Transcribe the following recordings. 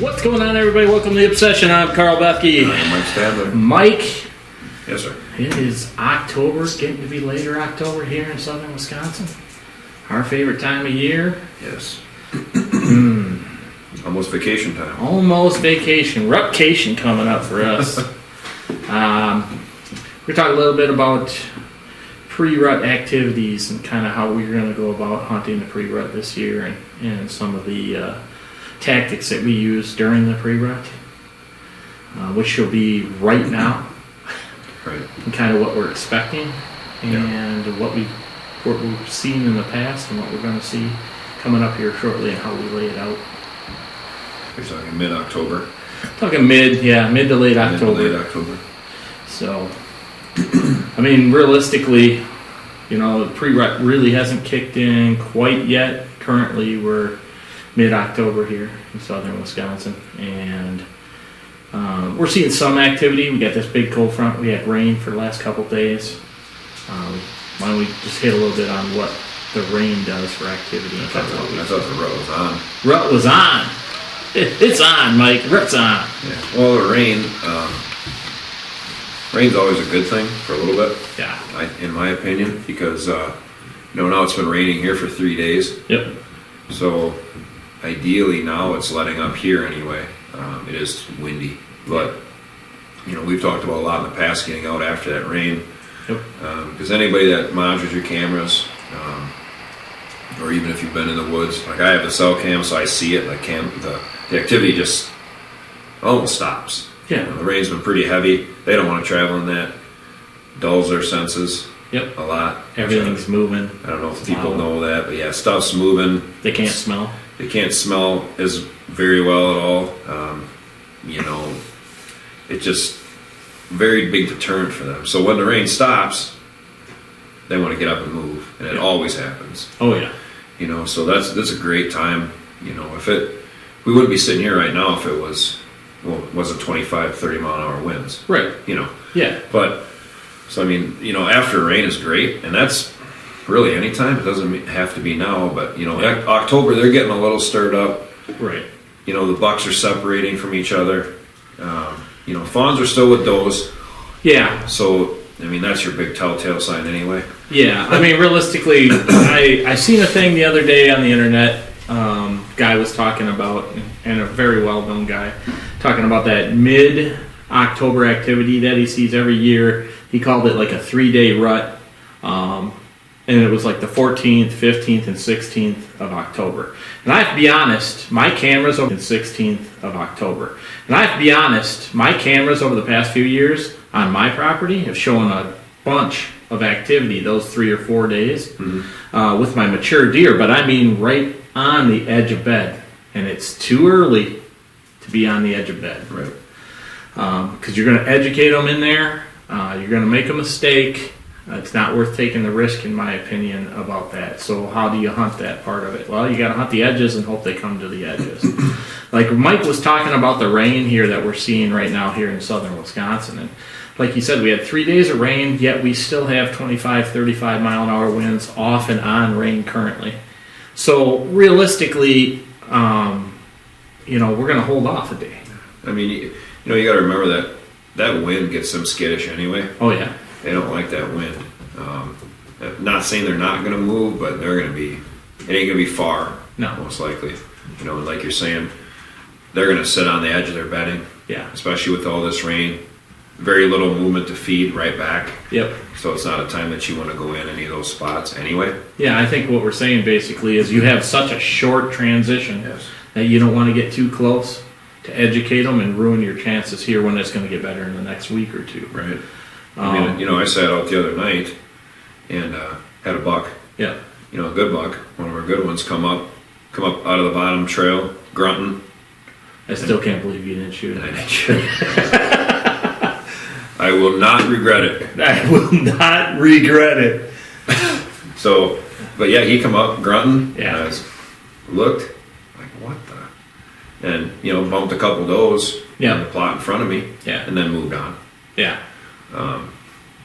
What's going on, everybody? Welcome to The Obsession. I'm Karl Bethke. I'm Mike Stadler. Mike. Yes, sir. It is October, getting to be later October here in southern Wisconsin. Our favorite time of year. Yes. Almost vacation time. Almost vacation. Rutcation coming up for us. We're talking a little bit about pre-rut activities and kind of how we're going to go about hunting the pre-rut this year and some of the tactics that we use during the pre-rut, which will be right now. Right. And kind of what we're expecting and what we've seen in the past and what we're going to see coming up here shortly and how we lay it out. You're talking mid-October. Talking mid to late October. Mid to late October. So, I mean, realistically, the pre-rut really hasn't kicked in quite yet. Currently, we're mid-October here in southern Wisconsin, and we're seeing some activity. We got this big cold front. We had rain for the last couple days. Why don't we just hit a little bit on what the rain does for activity? I thought the rut was on. Rut was on. It's on, Mike. Rut's on. Yeah. Well, the rain's always a good thing for a little bit. Yeah. In my opinion, because now it's been raining here for 3 days. Yep. So ideally now it's letting up here anyway. It is windy, but we've talked about a lot in the past getting out after that rain. Yep. Because anybody that monitors your cameras, or even if you've been in the woods, like I have the cell cam, so I see it. The activity just almost stops. Yeah. The rain's been pretty heavy. They don't want to travel in that. Dulls their senses. Yep. A lot. Everything's moving. I don't know if people know that, but yeah, stuff's moving. They can't smell. They can't smell as very well at all. It's just very big deterrent for them. So when the rain stops, they want to get up and move, and it always happens. Oh yeah. So that's a great time. We wouldn't be sitting here right now if it wasn't 25, 30 mile an hour winds. Right. Yeah. But so after rain is great, and that's really any time. It doesn't have to be now, but October they're getting a little stirred up. Right. The bucks are separating from each other. Fawns are still with does. Yeah. So that's your big telltale sign anyway. Yeah. Realistically, I seen a thing the other day on the internet. Guy was talking about, and a very well-known guy, talking about that mid-October activity that he sees every year. He called it like a 3-day rut. And it was like the 14th, 15th, and 16th of October. And I have to be honest, my cameras over the 16th of October. And I have to be honest, my cameras over the past few years on my property have shown a bunch of activity those 3 or 4 days with my mature deer. But right on the edge of bed. And it's too early to be on the edge of bed. Right. Because you're going to educate them in there. You're going to make a mistake. It's not worth taking the risk, in my opinion, about that. So how do you hunt that part of it? Well, you got to hunt the edges and hope they come to the edges. Like Mike was talking about the rain here that we're seeing right now here in southern Wisconsin. And like you said, we had 3 days of rain, yet we still have 25, 35 mile an hour winds off and on rain currently. So realistically, we're going to hold off a day. You got to remember that wind gets them skittish anyway. Oh, yeah. They don't like that wind. Not saying they're not going to move, but they're going to be. It ain't going to be far. No. Most likely. Like you're saying, they're going to sit on the edge of their bedding. Yeah. Especially with all this rain, very little movement to feed right back. Yep. So it's not a time that you want to go in any of those spots anyway. Yeah, I think what we're saying basically is you have such a short transition that you don't want to get too close to educate them and ruin your chances here when it's going to get better in the next week or two. Right. I sat out the other night and had a buck. Yeah. A good buck, one of our good ones, come up out of the bottom trail, grunting. I still can't believe you didn't shoot it. I didn't shoot it. I will not regret it. I will not regret it. So, but yeah, he come up grunting. Yeah. And I looked like, what the? And bumped a couple does in the plot in front of me. Yeah. And then moved on. Yeah.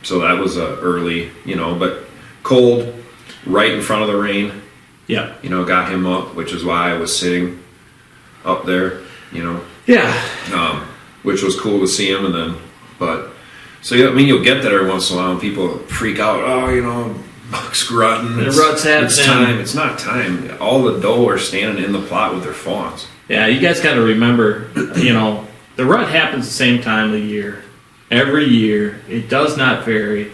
So that was early, but cold, right in front of the rain. Yeah. Got him up, which is why I was sitting up there. you know. Yeah. Which was cool to see them, and then, but, so yeah, I mean, you'll get that every once in a while, and people freak out, oh, you know, buck's rutting. The rut's happening. It's time. It's not time. All the doe are standing in the plot with their fawns. Yeah, you guys got to remember, you know, the rut happens the same time of the year. Every year. It does not vary.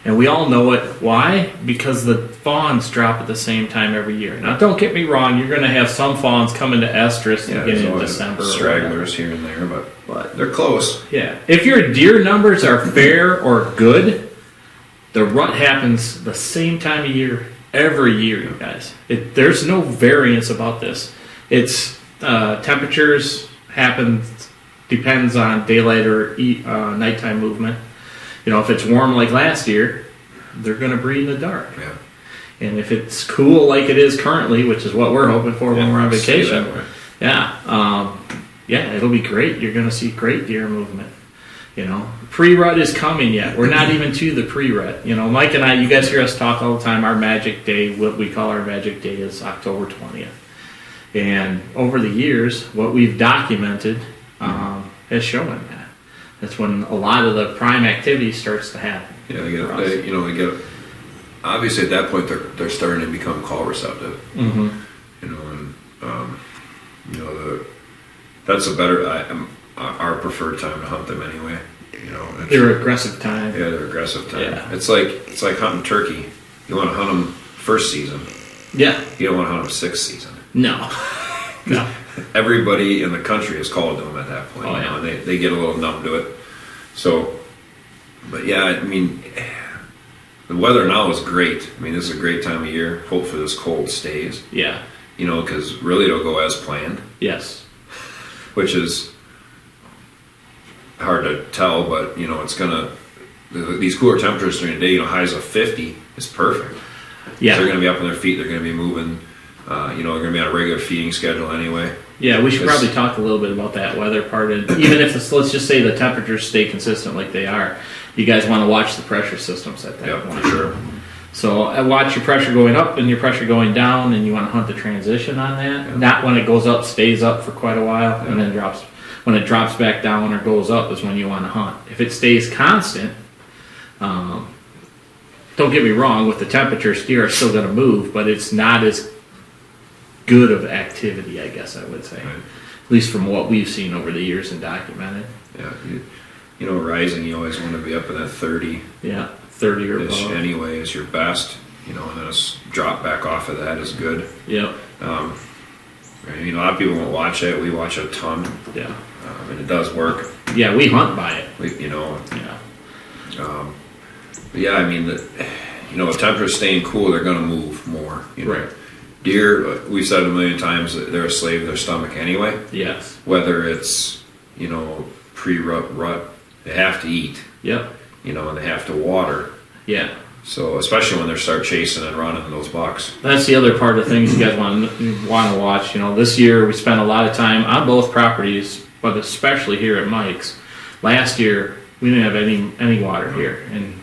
And we all know it. Why? Because the fawns drop at the same time every year. Now, don't get me wrong. You're going to have some fawns come into estrus beginning in December. Stragglers here and there, but they're close. Yeah. If your deer numbers are fair or good, the rut happens the same time of year every year, you guys. There's no variance about this. It's temperatures depends on daylight or nighttime movement. You know, if it's warm like last year, they're going to breed in the dark. Yeah. And if it's cool like it is currently, which is what we're hoping for when we're on vacation, it'll be great. You're going to see great deer movement. You know, pre-rut is coming yet. We're not even to the pre-rut. You know, Mike and I, you guys hear us talk all the time. Our magic day, what we call our magic day, is October 20th. And over the years, what we've documented has shown that. That's when a lot of the prime activity starts to happen. Yeah, they get. Obviously, at that point, they're starting to become call receptive. Mm-hmm. You know, and that's a better our preferred time to hunt them anyway. You know, their aggressive time. Yeah, their aggressive time. Yeah. It's like hunting turkey. You want to hunt them first season. Yeah. You don't want to hunt them sixth season. No. No. Everybody in the country is called to them at that point. Oh, you know, and they get a little numb to it. So, but yeah, I mean, the weather now is great. I mean, this is a great time of year. Hopefully this cold stays. Yeah. You know, because really it'll go as planned. Yes. Which is hard to tell, but, you know, it's going to, these cooler temperatures during the day, you know, highs of 50 is perfect. Yeah. They're going to be up on their feet. They're going to be moving. They're going to be on a regular feeding schedule anyway. Yeah, we should probably talk a little bit about that weather part. And even if let's just say the temperatures stay consistent like they are, you guys want to watch the pressure systems at that point. For sure. So watch your pressure going up and your pressure going down, and you want to hunt the transition on that. Yeah. Not when it goes up, stays up for quite a while, and then drops. When it drops back down or goes up is when you want to hunt. If it stays constant, don't get me wrong, with the temperatures, deer are still going to move, but it's not as good of activity, I guess I would say. Right. At least from what we've seen over the years and documented. Yeah, you know, rising, you always want to be up in that 30. Yeah, 30 or above. Anyway is your best, you know, and then a drop back off of that is good. Yep. I mean, a lot of people won't watch it. We watch a ton. Yeah. And it does work. Yeah, we hunt by it. Yeah. But yeah, I mean, if temperature's staying cool, they're going to move more. You know? Right. Deer, we've said it a million times, that they're a slave to their stomach anyway. Yes. Whether it's, you know, rut, they have to eat. Yep. You know, and they have to water. Yeah. So, especially when they start chasing and running those bucks. That's the other part of things you guys want to watch. You know, this year we spent a lot of time on both properties, but especially here at Mike's. Last year we didn't have any water here, and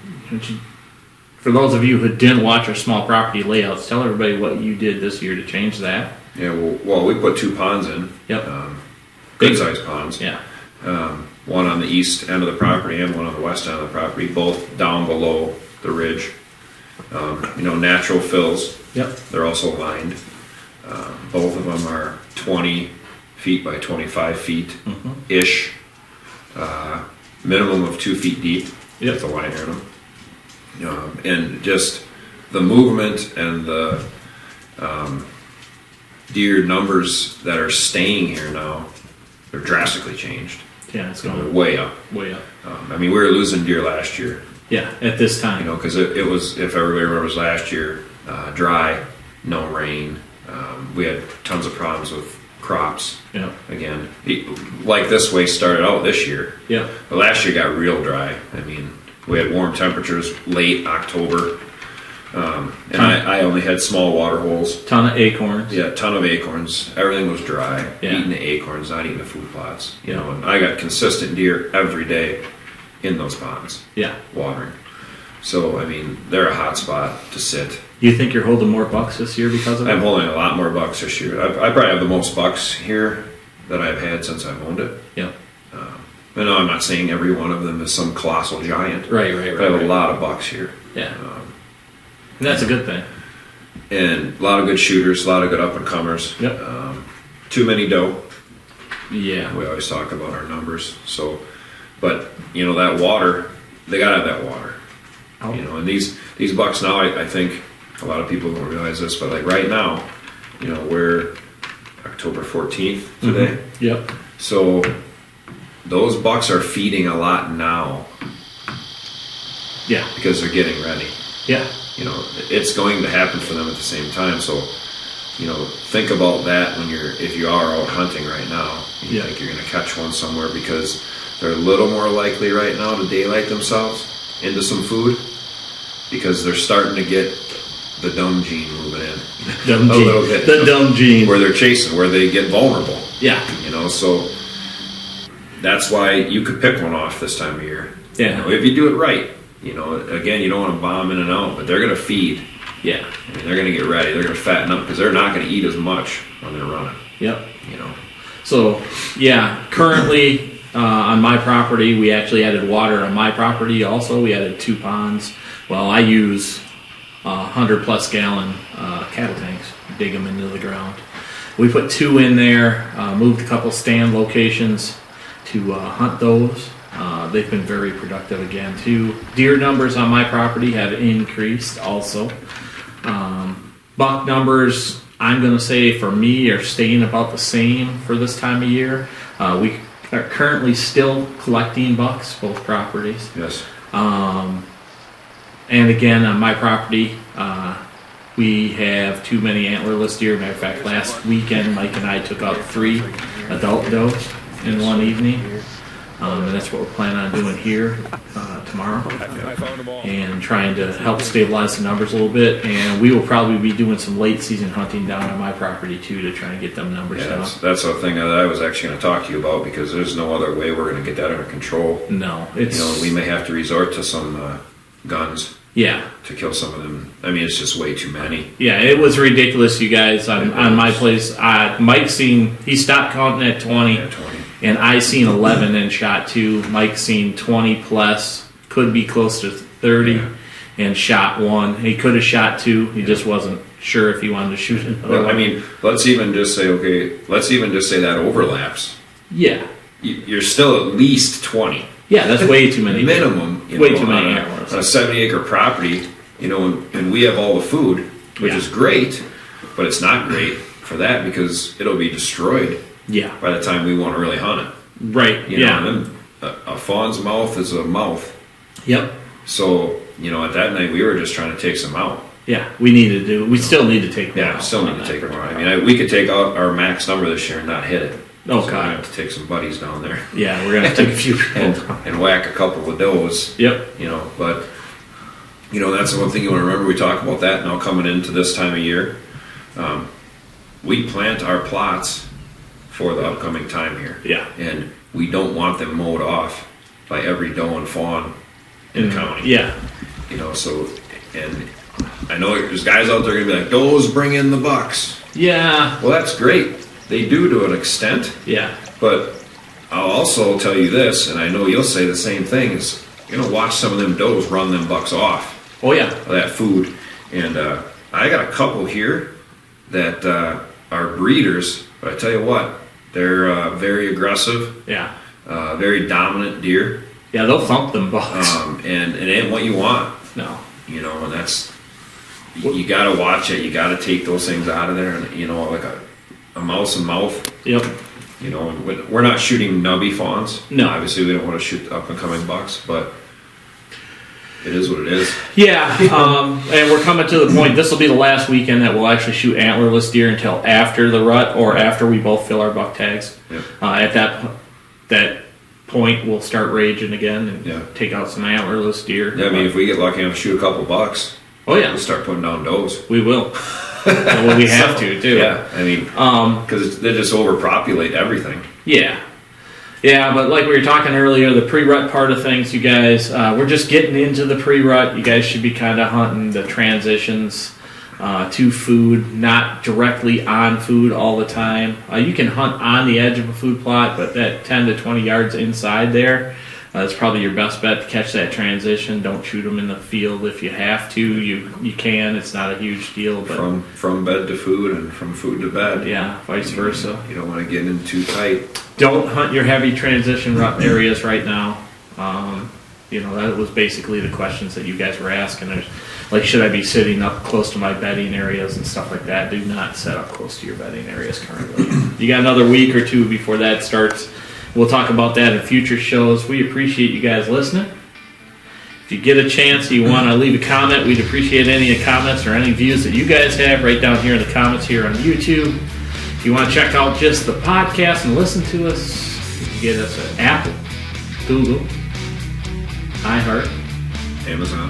for those of you who didn't watch our small property layouts, tell everybody what you did this year to change that. Yeah, well, we put 2 ponds in. Yep. Good sized ponds. Yeah. One on the east end of the property and one on the west end of the property, both down below the ridge. Natural fills. Yep. They're also lined. Both of them are 20 feet by 25 feet ish. Minimum of 2 feet deep. Yep. With a liner in them. And just the movement and the deer numbers that are staying here now, they're drastically changed. Yeah, it's going way up. Way up. We were losing deer last year. Yeah, at this time. You know, because it was, if everybody remembers last year, dry, no rain. We had tons of problems with crops. Yeah. Again, like this way started out this year. Yeah. But last year got real dry. I mean, we had warm temperatures late October. And I only had small water holes. Ton of acorns. Yeah, ton of acorns. Everything was dry. Yeah. Eating the acorns, not eating the food plots. You know, and I got consistent deer every day in those ponds. Yeah. Watering. So, I mean, they're a hot spot to sit. You think you're holding more bucks this year because of it? I'm holding a lot more bucks this year. I probably have the most bucks here that I've had since I've owned it. Yep. I know I'm not saying every one of them is some colossal giant. Right. But I have a lot of bucks here. Yeah. And that's a good thing. And a lot of good shooters, a lot of good up and comers. Yep. Too many doe. Yeah. We always talk about our numbers. So, but you know that water, they gotta have that water. Oh. You know, and these bucks now, I think a lot of people don't realize this, but like right now, you know, we're October 14th today. Mm-hmm. Yep. So those bucks are feeding a lot now. Yeah. Because they're getting ready. Yeah. You know, it's going to happen for them at the same time. So, you know, think about that if you are out hunting right now. You think you're going to catch one somewhere, because they're a little more likely right now to daylight themselves into some food, because they're starting to get the dumb gene moving in. Dumb a gene. little bit. The dumb gene. Where they're chasing, where they get vulnerable. Yeah. You know, so that's why you could pick one off this time of year. Yeah. You know, if you do it right. You know, again, you don't want to bomb in and out, but they're going to feed. Yeah. I mean, they're going to get ready. They're going to fatten up, because they're not going to eat as much when they're running. Yep. You know. So, yeah, currently on my property, we actually added water on my property also. We added 2 ponds. Well, I use 100-plus gallon cattle tanks, dig them into the ground. We put 2 in there, moved a couple stand locations to hunt those. They've been very productive again too. Deer numbers on my property have increased also. Buck numbers, I'm going to say for me, are staying about the same for this time of year. We are currently still collecting bucks, both properties. Yes. And again, on my property, we have too many antlerless deer. Matter of fact, last weekend, Mike and I took out 3 adult does in one evening. And that's what we're planning on doing here tomorrow, and trying to help stabilize the numbers a little bit. And we will probably be doing some late season hunting down on my property too, to try and get them numbers down. That's the thing that I was actually going to talk to you about, because there's no other way we're going to get that under control. No, you know, we may have to resort to some guns. Yeah. To kill some of them. I mean, it's just way too many. Yeah, it was ridiculous, you guys. On my place, Mike he stopped counting at 20. Yeah, 20. And I seen 11 and shot 2. Mike seen 20 plus, could be close to 30, and shot 1. He could have shot 2. He just wasn't sure if he wanted to shoot it. Well, I mean, let's even just say that overlaps. Yeah. You're still at least 20. Yeah, that's way too many. Minimum. Way too many antlers. On a 70-acre property, you know, and we have all the food, which is great, but it's not great for that, because it'll be destroyed. Yeah. By the time we want to really hunt it. Right. You know, and then a fawn's mouth is a mouth. Yep. So, you know, at that night we were just trying to take some out. Yeah, we still need to take them out. Yeah, still need to take them out. I mean, we could take out our max number this year and not hit it. Oh, so God. we're going to have to take some buddies down there. Yeah, we're going to have to take a few people. and whack a couple of those. Yep. You know, but, you know, that's the one thing you want to remember. We talk about that now coming into this time of year. We plant our plots for the upcoming time here. Yeah. And we don't want them mowed off by every doe and fawn in the county. Yeah. You know, so, and I know there's guys out there going to be like, does bring in the bucks. Yeah. Well, that's great. They do to an extent. Yeah. But I'll also tell you this, and I know you'll say the same thing, is you're going to watch some of them does run them bucks off. Oh, yeah. Of that food. And I got a couple here that are breeders, but I tell you what, they're very aggressive. Yeah. Very dominant deer. Yeah, they'll thump them bucks. And it ain't what you want. No. You know, and that's, you got to watch it. You got to take those things out of there. And, you know, like a mouse and mouth. Yep. You know, we're not shooting nubby fawns. No. Obviously, we don't want to shoot up and coming bucks, but it is what it is. Yeah, and we're coming to the point, this will be the last weekend that we'll actually shoot antlerless deer until after the rut, or after we both fill our buck tags. Yep. At that point, we'll start raging again and take out some antlerless deer. Yeah, I mean, if we get lucky enough to shoot a couple bucks, oh yeah, we'll start putting down does. We will. Well, we have to too. Yeah, I mean, because they just overpopulate everything. Yeah. Yeah, but like we were talking earlier, the pre-rut part of things, you guys, we're just getting into the pre-rut. You guys should be kind of hunting the transitions. to food, not directly on food all the time. You can hunt on the edge of a food plot, but that 10 to 20 yards inside there, that's probably your best bet to catch that transition. Don't shoot them in the field if you have to. You can. It's not a huge deal. But from bed to food and from food to bed. Yeah, vice versa. You don't want to get in too tight. Don't hunt your heavy transition areas right now. That was basically the questions that you guys were asking. There's, like, should I be sitting up close to my bedding areas and stuff like that? Do not set up close to your bedding areas currently. You got another week or two before that starts. We'll talk about that in future shows. We appreciate you guys listening. If you get a chance, you want to leave a comment, we'd appreciate any comments or any views that you guys have right down here in the comments here on YouTube. If you want to check out just the podcast and listen to us, you can get us at Apple, Google, iHeart, Amazon,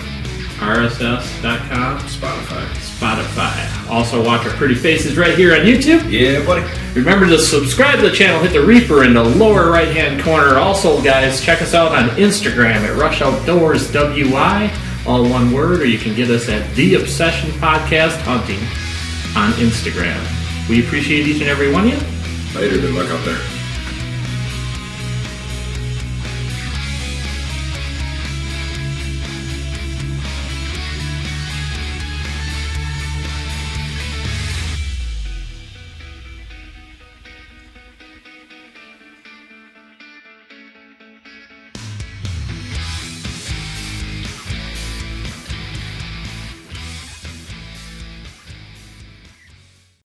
RSS.com, Spotify. Also watch our pretty faces right here on YouTube. Yeah, buddy. Remember to subscribe to the channel, hit the Reaper in the lower right hand corner. Also, guys, check us out on Instagram at Rush Outdoors WI, all one word, or you can get us at The Obsession Podcast Hunting on Instagram. We appreciate each and every one of you. Later, good luck out there.